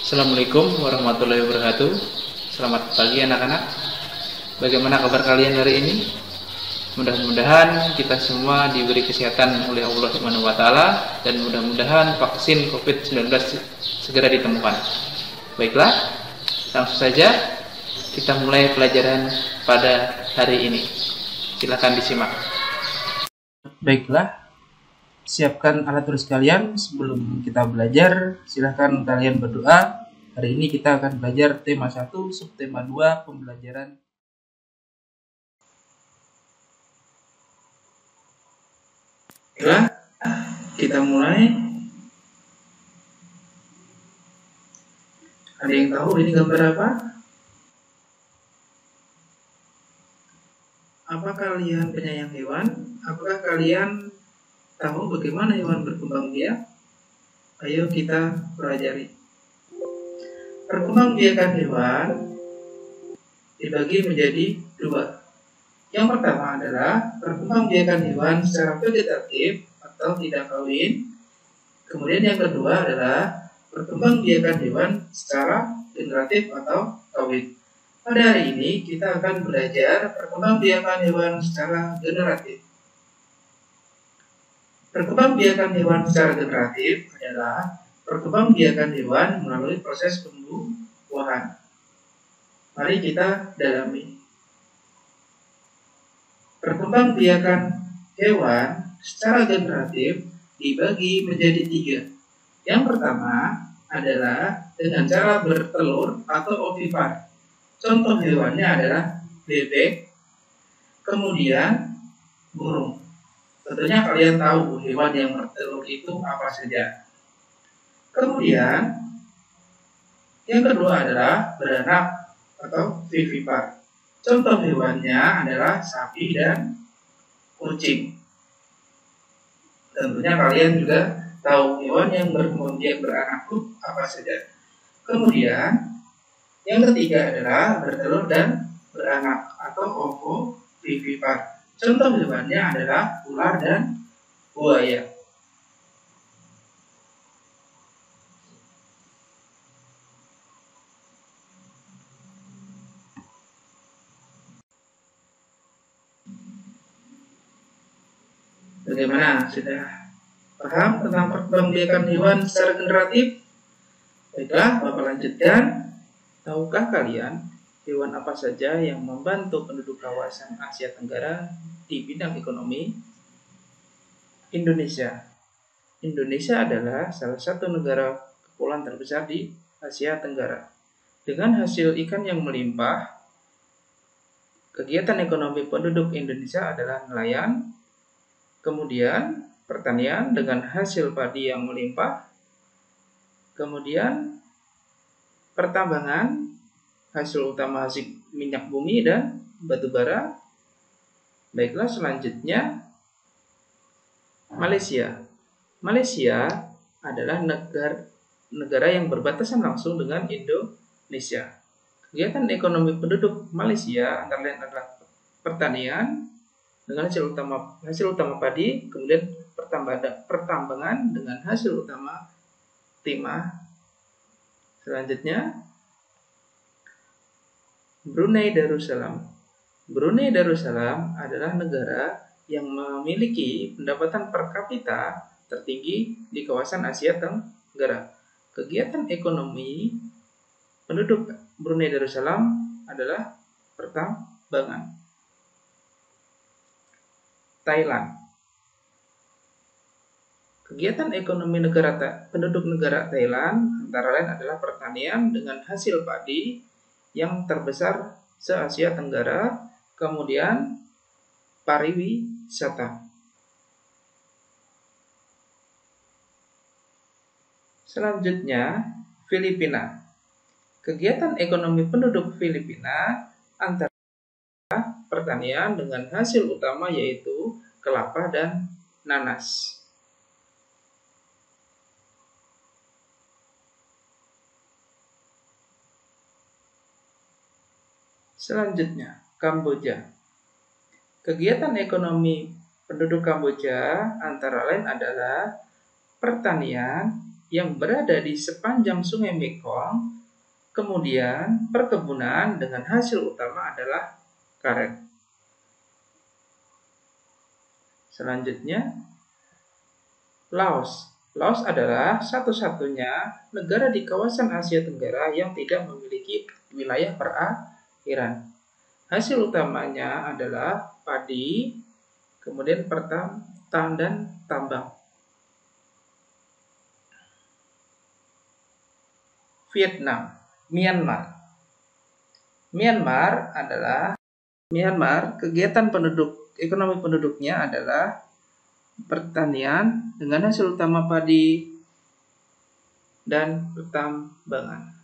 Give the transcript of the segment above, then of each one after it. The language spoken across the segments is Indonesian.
Assalamualaikum warahmatullahi wabarakatuh. Selamat pagi anak-anak. Bagaimana kabar kalian hari ini? Mudah-mudahan kita semua diberi kesehatan oleh Allah Subhanahu wa taala dan mudah-mudahan vaksin COVID-19 segera ditemukan. Baiklah, langsung saja kita mulai pelajaran pada hari ini. Silakan disimak. Baiklah, siapkan alat tulis kalian. Sebelum kita belajar, silahkan kalian berdoa. Hari ini kita akan belajar tema 1, subtema 2, pembelajaran. Baiklah, kita mulai. Ada yang tahu ini gambar apa? Apa kalian penyayang hewan? Apakah kalian tahu bagaimana hewan berkembang biak? Ayo kita pelajari. Perkembangbiakan hewan dibagi menjadi 2. Yang pertama adalah perkembangbiakan hewan secara vegetatif atau tidak kawin. Kemudian yang kedua adalah perkembangbiakan hewan secara generatif atau kawin. Pada hari ini kita akan belajar perkembangbiakan hewan secara generatif. Perkembangbiakan hewan secara generatif adalah perkembangbiakan hewan melalui proses pembuahan. Mari kita dalami. Perkembangbiakan hewan secara generatif dibagi menjadi 3. Yang pertama adalah dengan cara bertelur atau ovipar. Contoh hewannya adalah bebek, kemudian burung. Tentunya kalian tahu hewan yang bertelur itu apa saja. Kemudian yang kedua adalah beranak atau vivipar. Contoh hewannya adalah sapi dan kucing. Tentunya kalian juga tahu hewan yang berkembang beranak itu apa saja. Kemudian yang ketiga adalah bertelur dan beranak atau ovovivipar. Contoh hewannya adalah ular dan buaya. Bagaimana? Sudah paham tentang perkembangbiakan hewan secara generatif? Baiklah, Bapak lanjutkan. Tahukah kalian hewan apa saja yang membantu penduduk kawasan Asia Tenggara di bidang ekonomi? Indonesia. Indonesia adalah salah satu negara kepulauan terbesar di Asia Tenggara. Dengan hasil ikan yang melimpah, kegiatan ekonomi penduduk Indonesia adalah nelayan, kemudian pertanian dengan hasil padi yang melimpah, kemudian pertambangan, hasil utama hasil minyak bumi dan batu bara. Baiklah, selanjutnya Malaysia. Malaysia adalah negara yang berbatasan langsung dengan Indonesia. Kegiatan ekonomi penduduk Malaysia antara lain adalah pertanian dengan hasil utama padi, kemudian pertambangan dengan hasil utama timah. Selanjutnya Brunei Darussalam. Brunei Darussalam adalah negara yang memiliki pendapatan per kapita tertinggi di kawasan Asia Tenggara. Kegiatan ekonomi penduduk Brunei Darussalam adalah pertambangan. Thailand. Kegiatan ekonomi penduduk negara Thailand antara lain adalah pertanian dengan hasil padi yang terbesar se-Asia Tenggara, kemudian pariwisata. Selanjutnya, Filipina. Kegiatan ekonomi penduduk Filipina antara pertanian dengan hasil utama yaitu kelapa dan nanas. Selanjutnya, Kamboja. Kegiatan ekonomi penduduk Kamboja antara lain adalah pertanian yang berada di sepanjang Sungai Mekong, kemudian perkebunan dengan hasil utama adalah karet. Selanjutnya, Laos. Laos adalah satu-satunya negara di kawasan Asia Tenggara yang tidak memiliki wilayah perairan. Hasil utamanya adalah padi, kemudian pertanian dan tambang. Vietnam, Myanmar, kegiatan ekonomi penduduknya adalah pertanian dengan hasil utama padi dan pertambangan.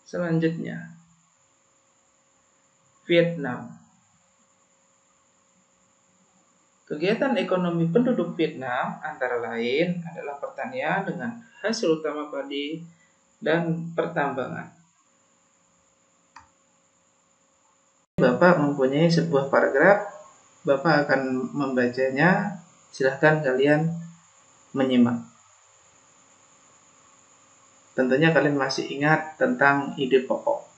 Selanjutnya, Vietnam. Kegiatan ekonomi penduduk Vietnam antara lain adalah pertanian dengan hasil utama padi dan pertambangan. Bapak mempunyai sebuah paragraf, Bapak akan membacanya, silahkan kalian menyimak. Tentunya kalian masih ingat tentang ide pokok.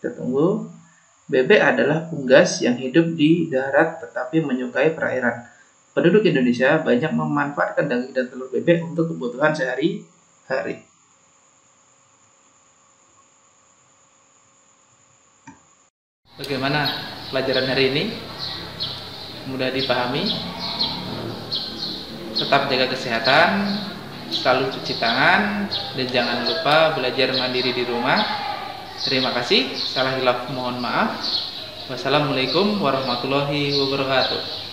Kita tunggu. Bebek adalah unggas yang hidup di darat tetapi menyukai perairan. Penduduk Indonesia banyak memanfaatkan daging dan telur bebek untuk kebutuhan sehari-hari. Bagaimana pelajaran hari ini? Mudah dipahami? Tetap jaga kesehatan, selalu cuci tangan, dan jangan lupa belajar mandiri di rumah. Terima kasih. Salah hilaf mohon maaf. Wassalamualaikum warahmatullahi wabarakatuh.